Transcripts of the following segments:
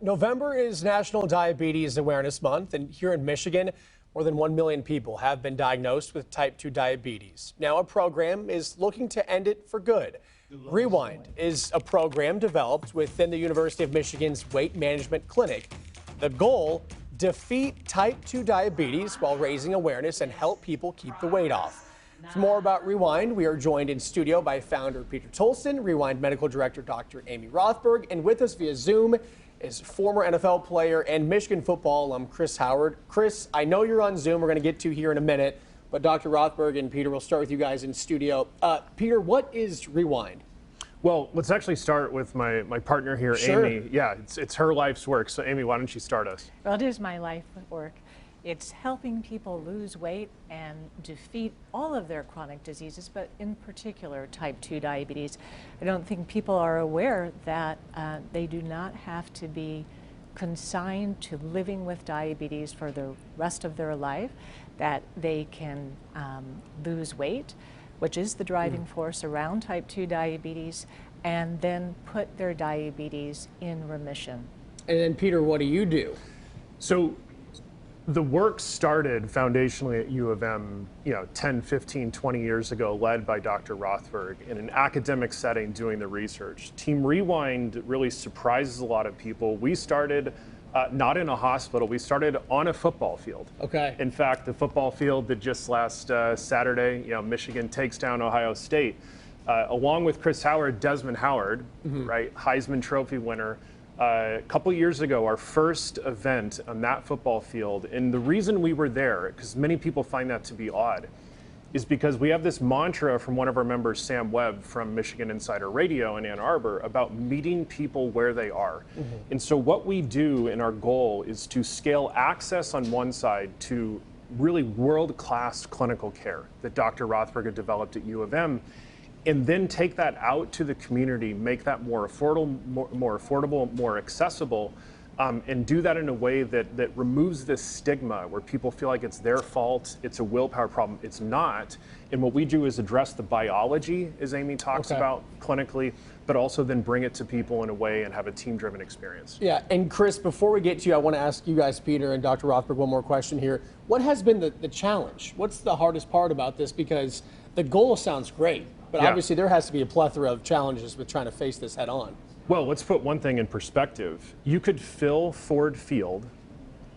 November is National Diabetes Awareness Month, and here in Michigan, more than 1 million people have been diagnosed with type 2 diabetes. Now, a program is looking to end it for good. Rewind is a program developed within the University of Michigan's Weight Management Clinic. The goal, defeat type 2 diabetes while raising awareness and help people keep the weight off. For more about Rewind, we are joined in studio by founder Peter Tolson, Rewind Medical Director Dr. Amy Rothberg, and with us via Zoom is former NFL player and Michigan football alum Chris Howard. Chris, I know you're on Zoom. We're going to get to here in a minute, but Dr. Rothberg and Peter, we'll start with you guys in studio. Peter, what is Rewind? Well, let's actually start with my partner here, Sure. Amy. Yeah, it's her life's work. So, Amy, why don't you start us? Well, it is my life work. It's helping people lose weight and defeat all of their chronic diseases, but in particular type 2 diabetes. I don't think people are aware that they do not have to be consigned to living with diabetes for the rest of their life, that they can lose weight, which is the driving force around type 2 diabetes, and then put their diabetes in remission. And then, Peter, what do you do? So, the work started foundationally at U of M, 10, 15, 20 years ago, led by Dr. Rothberg in an academic setting doing the research. Team Rewind really surprises a lot of people. We started not in a hospital, we started on a football field. Okay. In fact, the football field that just last Saturday, Michigan takes down Ohio State. Along with Chris Howard, Desmond Howard, right, Heisman Trophy winner. A couple years ago, our first event on that football field, and the reason we were there, because many people find that to be odd, is because we have this mantra from one of our members, Sam Webb from Michigan Insider Radio in Ann Arbor, about meeting people where they are. And so what we do and our goal is to scale access on one side to really world-class clinical care that Dr. Rothberg had developed at U of M, and then take that out to the community, make that more affordable, more accessible, and do that in a way that removes this stigma where people feel like it's their fault, it's a willpower problem. It's not. And what we do is address the biology, as Amy talks about clinically, but also then bring it to people in a way and have a team-driven experience. Yeah, and Chris, before we get to you, I want to ask you guys, Peter and Dr. Rothberg, one more question here. What has been the challenge? What's the hardest part about this? Because the goal sounds great, but obviously there has to be a plethora of challenges with trying to face this head on. Well, let's put one thing in perspective. You could fill Ford Field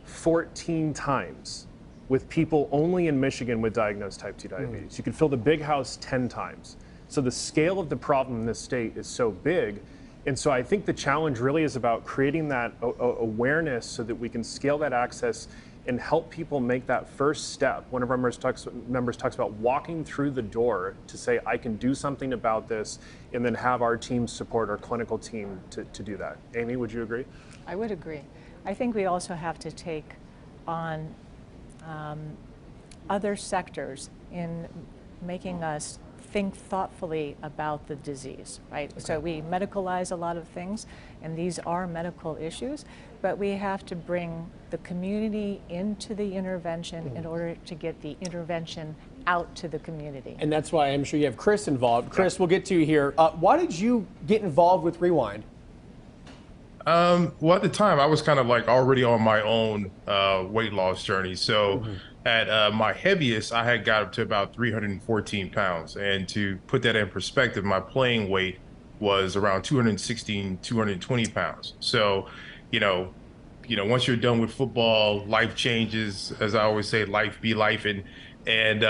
14 times with people only in Michigan with diagnosed type 2 diabetes. You could fill the big house 10 times. So the scale of the problem in this state is so big. And so I think the challenge really is about creating that awareness so that we can scale that access and help people make that first step. One of our members talks about walking through the door to say, I can do something about this, and then have our team support our clinical team to do that. Amy, would you agree? I would agree. I think we also have to take on other sectors in making us think thoughtfully about the disease, right? So we medicalize a lot of things, and these are medical issues, but we have to bring the community into the intervention in order to get the intervention out to the community. And that's why I'm sure you have Chris involved. Chris, we'll get to you here. Why did you get involved with Rewind? Well, at the time, I was kind of like already on my own weight loss journey. So at my heaviest, I had got up to about 314 pounds. And to put that in perspective, my playing weight was around 216, 220 pounds. So, once you're done with football, life changes. As I always say, life be life. And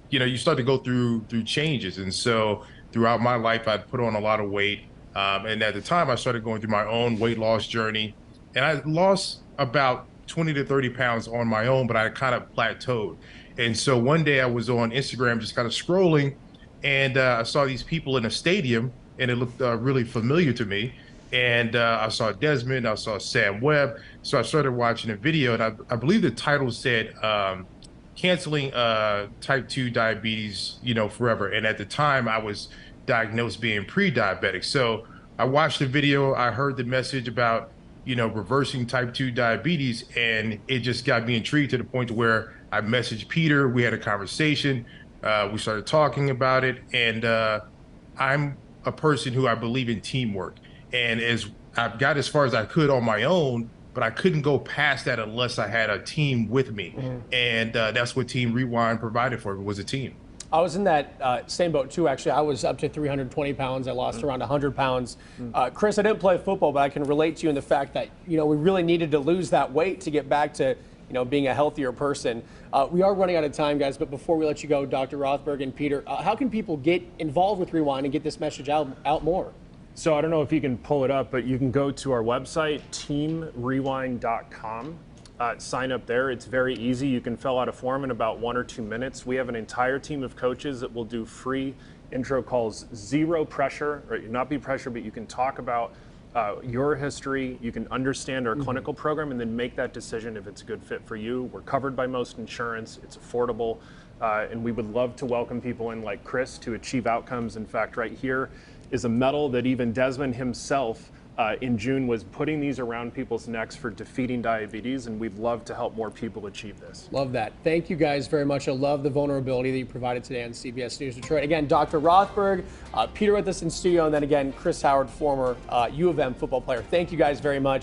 you start to go through changes. And so throughout my life, I'd put on a lot of weight. And at the time, I started going through my own weight loss journey, and I lost about 20 to 30 pounds on my own, but I kind of plateaued. And so one day I was on Instagram just kind of scrolling, and I saw these people in a stadium, and it looked really familiar to me. And I saw Desmond, I saw Sam Webb. So I started watching a video, and I believe the title said, canceling type 2 diabetes, forever. And at the time I was diagnosed being pre-diabetic. So I watched the video, I heard the message about, reversing type 2 diabetes, and it just got me intrigued to the point to where I messaged Peter, we had a conversation, we started talking about it, and I'm a person who I believe in teamwork. And as I got as far as I could on my own, but I couldn't go past that unless I had a team with me. And that's what Team Rewind provided for me, was a team. I was in that same boat too, actually. I was up to 320 pounds. I lost around 100 pounds. Chris, I didn't play football, but I can relate to you in the fact that, we really needed to lose that weight to get back to, being a healthier person. We are running out of time, guys, but before we let you go, Dr. Rothberg and Peter, how can people get involved with Rewind and get this message out more? So I don't know if you can pull it up, but you can go to our website, teamrewind.com. Sign up there. It's very easy. You can fill out a form in about 1 or 2 minutes. We have an entire team of coaches that will do free intro calls, zero pressure, or not be pressure, but you can talk about your history. You can understand our clinical program and then make that decision if it's a good fit for you. We're covered by most insurance. It's affordable. And we would love to welcome people in like Chris to achieve outcomes. In fact, right here is a medal that even Desmond himself in June was putting these around people's necks for defeating diabetes, and we'd love to help more people achieve this. Love that. Thank you guys very much. I love the vulnerability that you provided today on CBS News Detroit. Again, Dr. Rothberg, Peter with us in studio, and then again, Chris Howard, former U of M football player. Thank you guys very much.